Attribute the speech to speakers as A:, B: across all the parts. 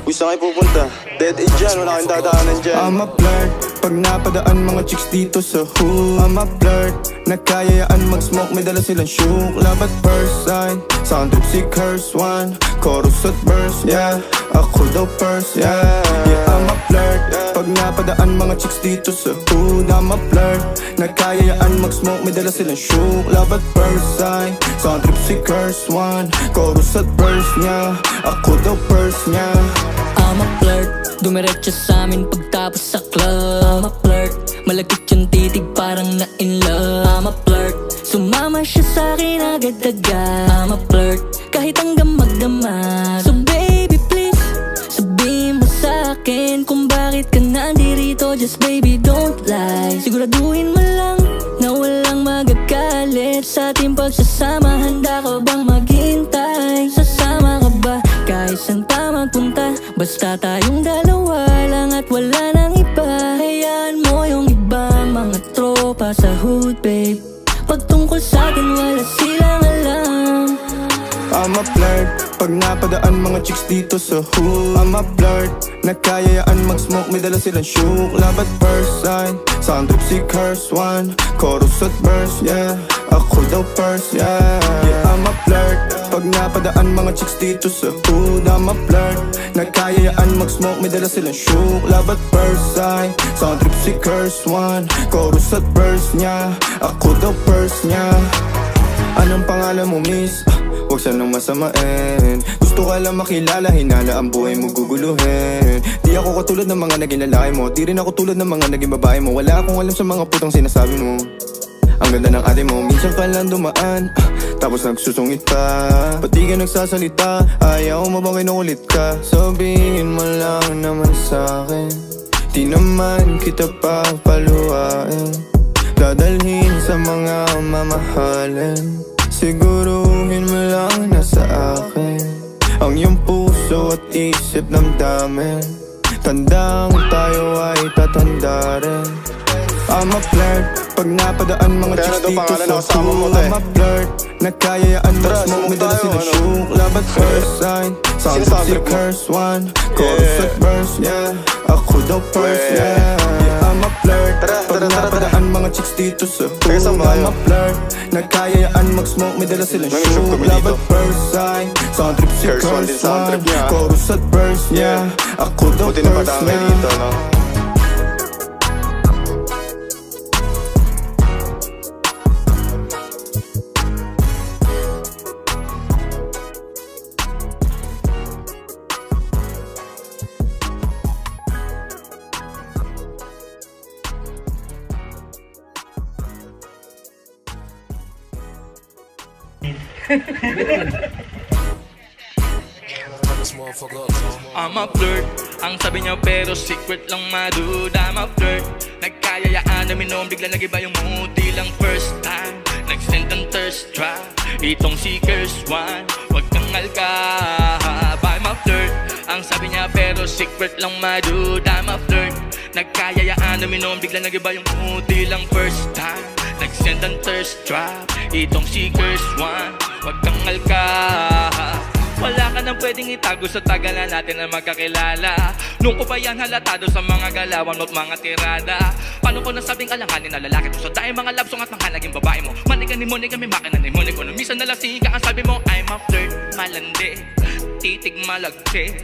A: Uy, saan kayo pupunta? Dead end dyan, wala kang dadaanan dyan.
B: I'm a flirt, pag napadaan mga chicks dito sa hood. I'm a flirt, nagkayayaan mag-smoke, may dala silang shook. Love at first sight, sound trip si curse one. Chorus at verse, yeah, ako daw first, yeah. Yeah, I'm a flirt, pag napadaan mga chicks dito sa hood. I'm a flirt, nagkayayaan mag-smoke, may dala silang shook. Love at first sight, sound trip si curse one. Chorus at verse niya, ako daw first niya.
C: I'm a flirt, dumiretso sa amin pagtapos sa club. I'm a flirt, malagkit yung titig parang na in love. I'm a flirt, sumama siya sa akin agad-agad. I'm a flirt, kahit hanggang magdamag. So baby please, sabihin mo sa akin kung bakit ka nandirito. Just baby don't lie, siguraduhin mo lang na walang magagalit sa ating pagsasama. Handa ka bang maghintay? Sasama ka ba kahit saan pa magpunta? Basta tayong dalawa lang at wala nang iba. Hayaan mo yung ibang mga tropa sa hood, babe. Pagtungkol sa atin wala silang alam.
B: I'm a flirt, pag napadaan mga chicks dito sa hood. I'm a flirt, nagkayayaan mag-smoke, may dala silang shook. Love at first sight, sound trip si curse one. Chorus at verse, yeah, ako daw first, yeah. Yeah, I'm a flirt, pag napadaan mga chicks dito sa hood. I'm a flirt, nagkayayaan mag-smoke, may dala silang shook. Love at first sight, sound trip si curse one. Chorus at verse niya, ako daw first niya. Anong pangalan mo, miss? Huwag sanang masamain. Gusto ka lang makilala, hinala ang buhay mo guguluhin. Di ako katulad ng mga naging lalaki mo, di rin ako tulad ng mga naging babae mo. Wala akong alam sa mga putang sinasabi mo. Ang ganda ng ate mo, minsan ka lang dumaan, tapos nagsusungit pa. Ba't di ka nagsasalita? Ayaw mo bang kinukulit ka? Sabihin mo lang naman sa'kin, di naman kita papaluhain. Dadalhin sa mga mamahalin, siguruhin mo lang na sa akin ang iyong puso at isip damdamin. Tandang tayo ay tatanda rin. I'm a flirt, pag napadaan mga chicks dito sa hood. I'm a flirt, nagkayayaan mag-smoke, may dala silang shook. Love at first sight, sound trip si curse one. Chorus at verse, yeah, ako daw first, yeah. I'm a flirt, pag napadaan mga chicks dito sa hood. I'm a flirt, nagkayayaan mag-smoke, may dala silang shook. Love at first sight, sound trip si curse one. Chorus at verse, yeah, ako daw first, yeah.
D: I'm a flirt, ang sabi niya pero secret lang madud. I'm a flirt, nagkayayaan na minom, bigla nag-iba yung mood. Di lang first time, nag-send ang thirst trap. Itong si curse one, wag kang alkahab. I'm a flirt, ang sabi niya pero secret lang madud. I'm a flirt, nagkayayaan na minom, bigla nag-iba yung mood. Di lang first time, nag-send ang thirst trap. Itong si curse one, wag kang alkahab. Wala ka nang pwedeng itago sa tagalan natin na magkakilala. Nung ko pa yan halatado sa mga galawan mo't mga tirada. Paano ko nasabing alanganin na lalaki to sa dahil mga labsong at mga naging babae mo. Manigan ni Monica, may makina ni Monica. Nung minsan nalasing ka, ang sabi mo I'm a flirt, malandi, titig malagte.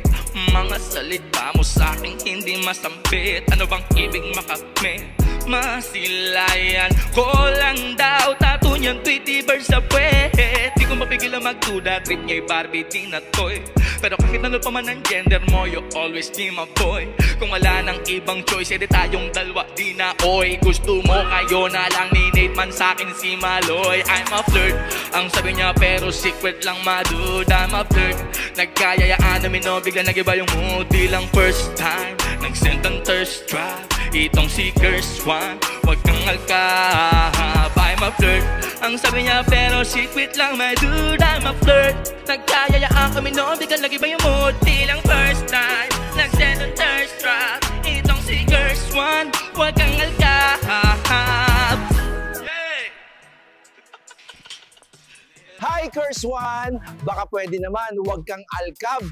D: Mga salita mo sa'king hindi masambit. Ano bang ibig makamit? Masilayan ko lang daw, tattoo niyan Tweety bird sa puwet. Di ko mapigilan magduda, trip niya'y Barbie di na toy. Pero kahit ano pa man ang gender mo, you always be my boy. Kung wala nang ibang choice, edi tayong dalawa di na oy. Gusto mo kayo na lang ni Nate man sa'kin si Maloy. I'm a flirt, ang sabi niya pero secret lang madud. I'm a flirt, nagkayayaan namin no, bigla nag-iba yung mood. Di lang first time, nag-send ang thirst trap. Itong si curse one, wag kang alkahab. I'm a flirt, ang sabi niya pero secret lang my dude. I'm a flirt, nagkayayaan kami no, bigla nag-iba yung mood. Di lang first time, nag-send ang thirst trap. Itong si curse one, wag kang alkahab.
E: Hi, Curse One! Baka pwede naman, huwag kang alkab.